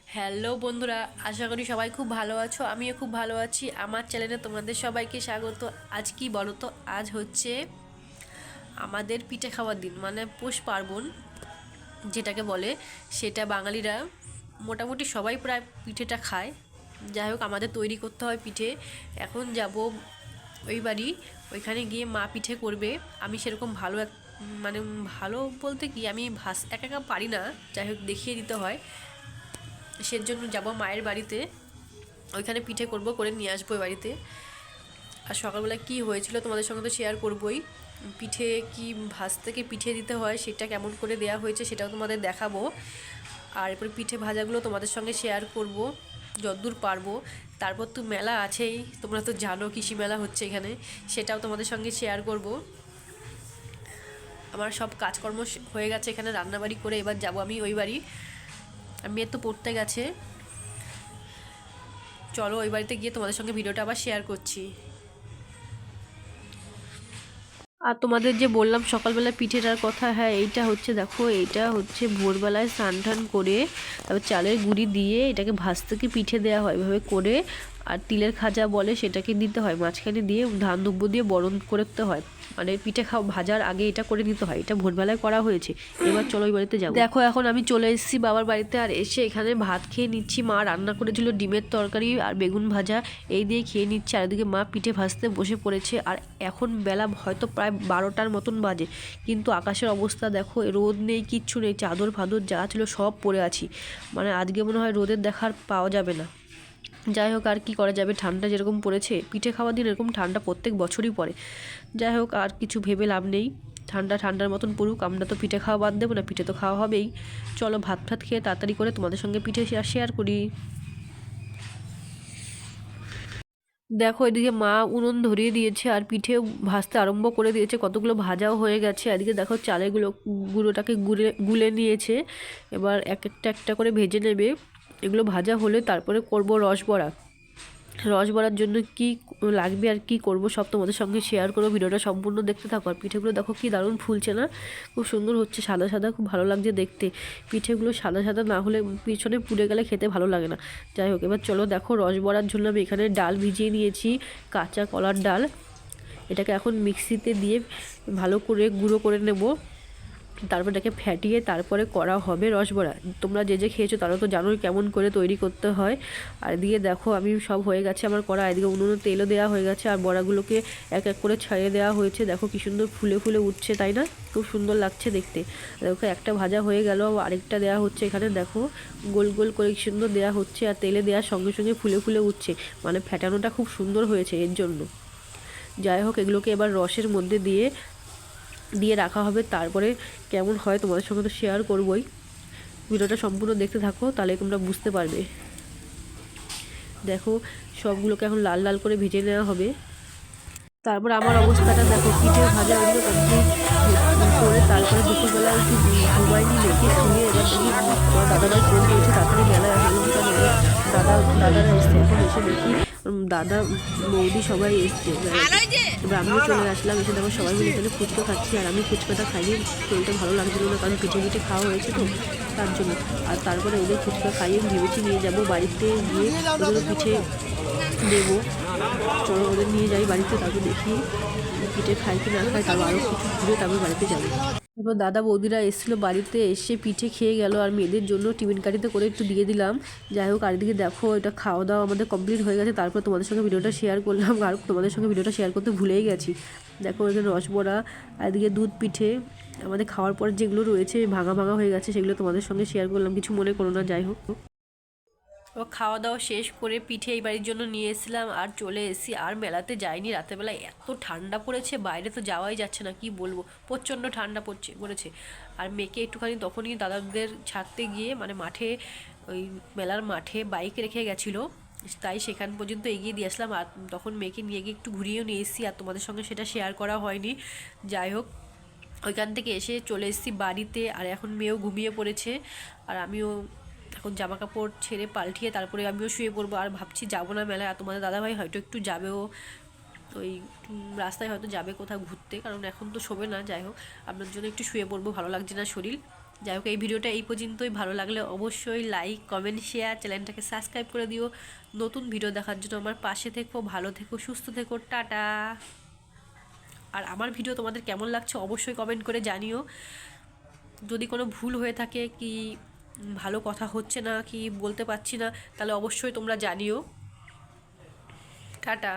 Hello বন্ধুরা, আশা করি সবাই খুব ভালো আছো। আমিও খুব ভালো আছি। আমার চ্যানেলে তোমাদের সবাইকে স্বাগত। আজ কি বলো তো, আজ হচ্ছে আমাদের পিঠে খাওয়ার দিন, মানে পৌষ পার্বণ যেটাকে বলে। সেটা বাঙালিরা মোটামুটি সবাই প্রায় পিঠেটা খায়। যাই হোক, আমাদের তৈরি করতে হয় পিঠে। এখন যাব ওই বাড়ি, ওইখানে গিয়ে মা পিঠে করবে। আমি সেরকম মানে ভালো বলতে কি, আমি একা একা পারি না। যাই হোক, দেখিয়ে দিতে হয়। সেজন্য যাব মায়ের বাড়িতে, ওইখানে পিঠে করব, করে নিয়ে আসবো বাড়িতে। আর সকালবেলা কি হয়েছিল তোমাদের সঙ্গে তো শেয়ার করবই। পিঠে কি ভাজ থেকে পিঠে দিতে হয়, সেটা কেমন করে দেয়া হয়েছে সেটাও তোমাদের দেখাবো। আর এরপর পিঠে ভাজাগুলো তোমাদের সঙ্গে শেয়ার করব যতদূর পারবো। তারপর তো মেলা আছেই, তোমরা তো জানো কৃষি মেলা হচ্ছে এখানে, সেটাও তোমাদের সঙ্গে শেয়ার করব। আমার সব কাজকর্ম হয়ে গেছে এখানে রান্নাবাড়ি করে, এবার যাব আমি ওই বাড়ি। আর মেয়ে তো পড়তে গেছে। চলো ওই বাড়িতে গিয়ে তোমাদের সঙ্গে ভিডিওটা আবার শেয়ার করছি। আর তোমাদের যে বললাম সকালবেলা পিঠেটার কথা, হ্যাঁ এইটা হচ্ছে, দেখো এইটা হচ্ছে ভোরবেলায় স্নান টান করে তারপর চালের গুঁড়ি দিয়ে এটাকে ভাজ থেকে পিঠে দেওয়া হয় এভাবে করে। আর তিলের খাজা বলে, সেটাকে দিতে হয় মাঝখানে দিয়ে, ধান দুব্য দিয়ে বরণ করতে হয়। মানে পিঠে ভাজার আগে এটা করে নিতে হয়। এটা ভোরবেলায় করা হয়েছে। এবার চলো ওই বাড়িতে যাবো। দেখো এখন আমি চলে এসেছি বাবার বাড়িতে, আর এসে এখানে ভাত খেয়ে নিচ্ছি। মা রান্না করেছিল ডিমের তরকারি আর বেগুন ভাজা, এই দিয়ে খেয়ে নিচ্ছি। আর এদিকে মা পিঠে ভাজতে বসে পড়েছে। আর এখন বেলা হয়তো প্রায় 12টার মতন বাজে, কিন্তু আকাশের অবস্থা দেখো, রোদ নেই, কিচ্ছু নেই। চাদর ফাদর যা ছিল সব পরে আছি। মানে আজকে মনে হয় রোদের দেখার পাওয়া যাবে না। যাই হোক, আর কি করা যাবে, ঠান্ডা যেরকম পড়েছে, পিঠে খাওয়ার দিন এরকম ঠান্ডা প্রত্যেক বছরই পড়ে। যাই হোক, আর কিছু ভেবে লাভ নেই। ঠান্ডার মতন পড়ুক, আমরা তো পিঠে খাওয়া বাদ দেবো না, পিঠে তো খাওয়া হবেই। চলো ভাত খেয়ে তাড়াতাড়ি করে তোমাদের সঙ্গে পিঠে শেয়ার করি। দেখো এদিকে মা উনুন ধরিয়ে দিয়েছে আর পিঠে ভাজতে আরম্ভ করে দিয়েছে, কতগুলো ভাজাও হয়ে গেছে। এদিকে দেখো চালের গুঁড়োটাকে গুলে নিয়েছে। এবার এক একটা একটা করে ভেজে নেবে। এগুলো ভাজা হলে তারপরে করব রসবড়া। রসবড়ার জন্য কি লাগবে আর কি করব সব তোমাদের সঙ্গে শেয়ার করবো। ভিডিওটা সম্পূর্ণ দেখতে থাকো। আর পিঠেগুলো দেখো কি দারুণ ফুলছে না, খুব সুন্দর হচ্ছে, সাদা সাদা, খুব ভালো লাগছে দেখতে। পিঠেগুলো সাদা সাদা না হলে পিছনে পুড়ে গেলে খেতে ভালো লাগে না। যাই হোক, এবার চলো দেখো রসবড়ার জন্য আমি এখানে ডাল ভিজিয়ে নিয়েছি, কাঁচা কলার ডাল। এটাকে এখন মিক্সিতে দিয়ে ভালো করে গুঁড়ো করে নেব। তারপর এটাকে ফ্যাটিয়ে তারপরে করা হবে রসবড়া। তোমরা যে যে খেয়েছো তারা তো জানোই কেমন করে তৈরি করতে হয়। আর দিয়ে দেখো আমি সব হয়ে গেছে আমার করা। এদিকে উনুনে তেলও দেওয়া হয়ে গেছে, আর বড়াগুলোকে এক এক করে ছাড়িয়ে দেওয়া হয়েছে। দেখো কি সুন্দর ফুলে ফুলে উঠছে, তাই না? খুব সুন্দর লাগছে দেখতে। দেখো একটা ভাজা হয়ে গেল, আরেকটা দেওয়া হচ্ছে এখানে। দেখো গোল গোল করে কি সুন্দর দেওয়া হচ্ছে, আর তেলে দেওয়ার সঙ্গে সঙ্গে ফুলে ফুলে উঠছে। মানে ফ্যাটানোটা খুব সুন্দর হয়েছে এর জন্য। যাই হোক, এগুলোকে এবার রসের মধ্যে দিয়ে দিয়ে রাখা হবে। তারপরে কেমন হয় তোমাদের সঙ্গে তো শেয়ার করবই। ভিডিওটা সম্পূর্ণ দেখতে থাকো, তাহলে তোমরা বুঝতে পারবে। দেখো সবগুলোকে এখন লাল লাল করে ভেজে নেওয়া হবে। তারপর আমার অবস্থাটা দেখো, পিঠে ভাজা ওগুলো কমপ্লিট করে তারপরে দুপুরবেলা একটু ঘুমাইনি, রেখে শুয়ে এবার দেখি দাদাভাই ফোন করেছে তাড়াতাড়ি মেলায় আসলাম। কারণ দাদারা এসছে। এখন এসে দেখি দাদা বৌদি সবাই এসছে। এবার আমিও চলে আসলাম। এসে দেখো সবাই মিলে এখানে ফুচকা খাচ্ছি। আর আমি ফুচকাটা খাইনি, শরীরটা ভালো লাগছিল না, কারণ পিঠে পিঠে খাওয়া হয়েছে তো, তার জন্য। আর তারপরে ওদের ফুচকা খাইয়ে ভেবেছি নিয়ে যাবো বাড়িতে, গিয়ে ওদের পিঠে দেবো। চলো ওদের নিয়ে যাই বাড়িতে, তারপর দেখি পিঠে খাই কি না খাই, তারপর আরও কিছু ঘুরে তারপর বাড়িতে যাবো। তারপর দাদা বৌদিরা এসেছিলো বাড়িতে, এসে পিঠে খেয়ে গেল। আর মেয়েদের জন্য টিফিন কারিতে করে একটু দিয়ে দিলাম। যাই হোক, আরেকদিকে দেখো এটা খাওয়া দাওয়া আমাদের কমপ্লিট হয়ে গেছে। তারপর তোমাদের সঙ্গে ভিডিওটা শেয়ার করলাম, আর তোমাদের সঙ্গে ভিডিওটা শেয়ার করতে ভুলেই গেছি। দেখো এখানে রসবড়া, আর এদিকে দুধ পিঠে আমাদের খাওয়ার পর যেগুলো রয়েছে ভাঙা ভাঙা হয়ে গেছে, সেগুলো তোমাদের সঙ্গে শেয়ার করলাম, কিছু মনে করো না। যাই হোক, ও খাওয়া দাওয়া শেষ করে পিঠে এই বাড়ির জন্য নিয়ে এসেছিলাম আর চলে এসেছি। আর মেলাতে যাইনি, রাতেরবেলায় এত ঠান্ডা পড়েছে, বাইরে তো যাওয়াই যাচ্ছে না, কি বলবো, প্রচণ্ড ঠান্ডা পড়েছে। আর মেয়েকে একটুখানি তখনই দাদাদের ছাড়তে গিয়ে, মানে মাঠে, ওই মেলার মাঠে বাইক রেখে গেছিলো, তাই সেখান পর্যন্ত এগিয়ে দিয়ে আসলাম। আর তখন মেয়েকে নিয়ে গিয়ে একটু ঘুরিয়েও নিয়ে এসেছি, আর তোমাদের সঙ্গে সেটা শেয়ার করা হয়নি। যাই হোক, ওইখান থেকে এসে চলে এসেছি বাড়িতে। আর এখন মেয়েও ঘুমিয়ে পড়েছে, আর আমিও এখন জামা কাপড় ছেড়ে পাল্টিয়ে তারপরে আমিও শুয়ে পড়বো। আর ভাবছি যাবো না মেলায়। আর তোমাদের দাদাভাই হয়তো একটু যাবেও, ওই রাস্তায় হয়তো যাবে কোথাও ঘুরতে, কারণ এখন তো শোবে না। যাই হোক, আপনার জন্য একটু শুয়ে পড়বো, ভালো লাগছে না শরীর। যাই হোক, এই ভিডিওটা এই পর্যন্তই। ভালো লাগলে অবশ্যই লাইক, কমেন্ট, শেয়ার, চ্যানেলটাকে সাবস্ক্রাইব করে দিও। নতুন ভিডিও দেখার জন্য আমার পাশে থেকো, ভালো থেকো, সুস্থ থেকো, টাটা। আর আমার ভিডিও তোমাদের কেমন লাগছে অবশ্যই কমেন্ট করে জানিও। যদি কোনো ভুল হয়ে থাকে কি ভালো কথা হচ্ছে না কি বলতে পারছি না, তাহলে অবশ্যই তোমরা জানিও। টাটা।